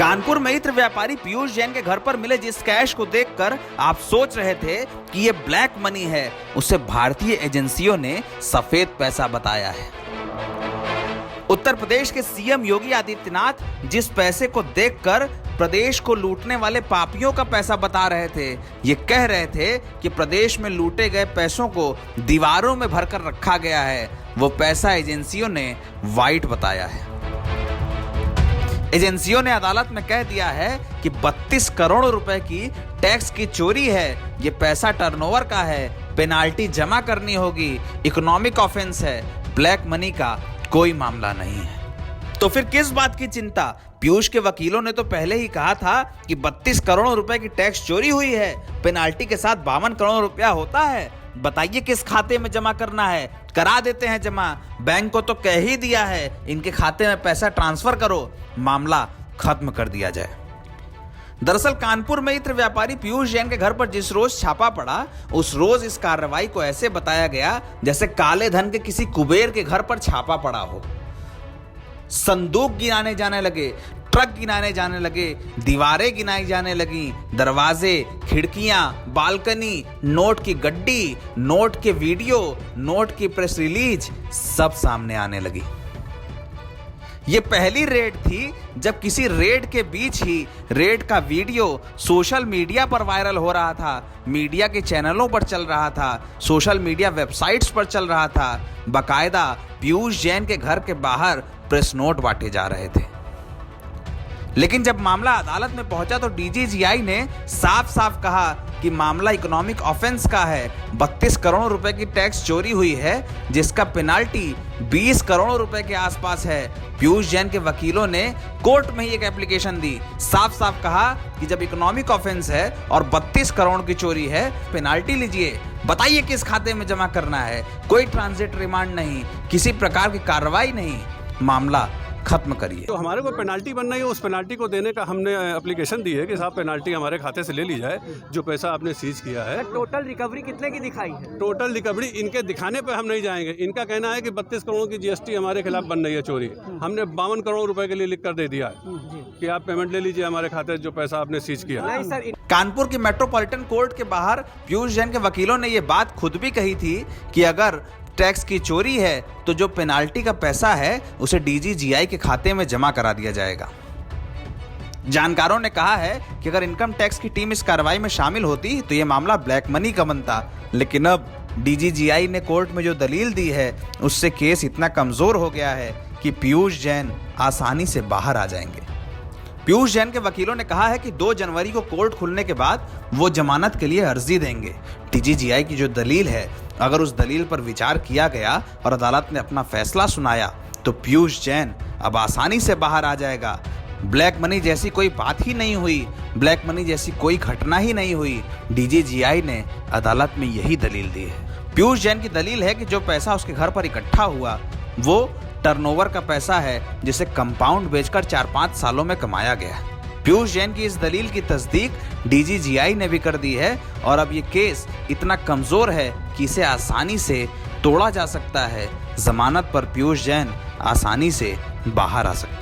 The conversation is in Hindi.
कानपुर में इत्र व्यापारी पीयूष जैन के घर पर मिले जिस कैश को देखकर आप सोच रहे थे कि ये ब्लैक मनी है, उसे भारतीय एजेंसियों ने सफेद पैसा बताया है। उत्तर प्रदेश के सीएम योगी आदित्यनाथ जिस पैसे को देखकर प्रदेश को लूटने वाले पापियों का पैसा बता रहे थे, ये कह रहे थे कि प्रदेश में लूटे गए पैसों को दीवारों में भरकर रखा गया है, वो पैसा एजेंसियों ने व्हाइट बताया है। एजेंसियों ने अदालत में कह दिया है कि 32 करोड़ रुपए की टैक्स की चोरी है, ये पैसा टर्नओवर का है, पेनाल्टी जमा करनी होगी, इकोनॉमिक ऑफेंस है, ब्लैक मनी का कोई मामला नहीं है। तो फिर किस बात की चिंता? पीयूष के वकीलों ने तो पहले ही कहा था कि 32 करोड़ रुपए की टैक्स चोरी हुई है, पेनाल्टी के साथ 52 करोड़ रुपया होता है। बताइए किस खाते में जमा करना है, करा देते हैं जमा। बैंक को तो कह ही दिया है इनके खाते में पैसा ट्रांसफर करो, मामला खत्म कर दिया जाए। दरअसल कानपुर में इत्र व्यापारी पीयूष जैन के घर पर जिस रोज छापा पड़ा, उस रोज इस कार्रवाई को ऐसे बताया गया जैसे काले धन के किसी कुबेर के घर पर छापा पड़ा हो। संदूक गिनाने जाने लगे, ट्रक गिनाने जाने लगे, दीवारें गिनाई जाने लगी, दरवाजे, खिड़कियां, बालकनी, नोट की गड्डी, नोट के वीडियो, नोट की प्रेस रिलीज सब सामने आने लगी। ये पहली रेड थी जब किसी रेड के बीच ही रेड का वीडियो सोशल मीडिया पर वायरल हो रहा था, मीडिया के चैनलों पर चल रहा था, सोशल मीडिया वेबसाइट्स पर चल रहा था। बाकायदा पीयूष जैन के घर के बाहर प्रेस नोट बांटे जा रहे थे। लेकिन जब मामला अदालत में पहुंचा तो डीजीजीआई ने साफ साफ कहा कि मामला इकोनॉमिक ऑफेंस का है, 32 करोड़ रुपए की टैक्स चोरी हुई है जिसका पेनाल्टी 20 करोड़ रुपए के आसपास है। पीयूष जैन के वकीलों ने कोर्ट में ही एक एप्लीकेशन दी, साफ साफ कहा कि जब इकोनॉमिक ऑफेंस है और 32 करोड़ की चोरी है, पेनाल्टी लीजिए, बताइए किस खाते में जमा करना है, कोई ट्रांजिट रिमांड नहीं, किसी प्रकार की कार्रवाई नहीं, मामला खत्म करिए। तो हमारे को पेनाल्टी बनना है, उस पेनाल्टी को देने का हमने एप्लीकेशन दी है कि साहब पेनाल्टी हमारे खाते से ले ली जाए, जो पैसा आपने सीज किया है। टोटल रिकवरी कितने की दिखाई है? टोटल रिकवरी इनके दिखाने पे हम नहीं जाएंगे। इनका कहना है कि 32 करोड़ की जीएसटी हमारे खिलाफ बन रही है चोरी। हमने 52 करोड़ रुपए के लिए लिख कर दे दिया है कि आप पेमेंट ले लीजिए हमारे खाते से जो पैसा आपने सीज किया। नहीं सर, कानपुर की मेट्रोपॉलिटन कोर्ट के बाहर पीयूष जैन के वकीलों ने यह बात खुद भी कही थी कि अगर टैक्स की चोरी है तो जो पेनाल्टी का पैसा है उसे डीजीजीआई के खाते में जमा करा दिया जाएगा। जानकारों ने कहा है कि अगर इनकम टैक्स की टीम इस कार्रवाई में शामिल होती तो यह मामला ब्लैक मनी का बनता, लेकिन अब डीजीजीआई ने कोर्ट में जो दलील दी है उससे केस इतना कमजोर हो गया है कि पीयूष जैन आसानी से बाहर आ जाएंगे। पीयूष जैन के वकीलों ने कहा है कि 2 जनवरी को कोर्ट खुलने के बाद वो जमानत के लिए अर्जी देंगे। डीजीजीआई की जो दलील है, अगर उस दलील पर विचार किया गया और अदालत ने अपना फैसला सुनाया तो पीयूष जैन अब आसानी से बाहर आ जाएगा। ब्लैक मनी जैसी कोई बात ही नहीं हुई, ब्लैक मनी जैसी कोई घटना ही नहीं हुई। डीजीजीआई ने अदालत में यही दलील दी है। पीयूष जैन की दलील है कि जो पैसा उसके घर पर इकट्ठा हुआ वो टर्नओवर का पैसा है जिसे कंपाउंड बेचकर 4-5 सालों में कमाया गया। पीयूष जैन की इस दलील की तस्दीक डीजीजीआई ने भी कर दी है और अब ये केस इतना कमजोर है कि इसे आसानी से तोड़ा जा सकता है। जमानत पर पीयूष जैन आसानी से बाहर आ सकते हैं।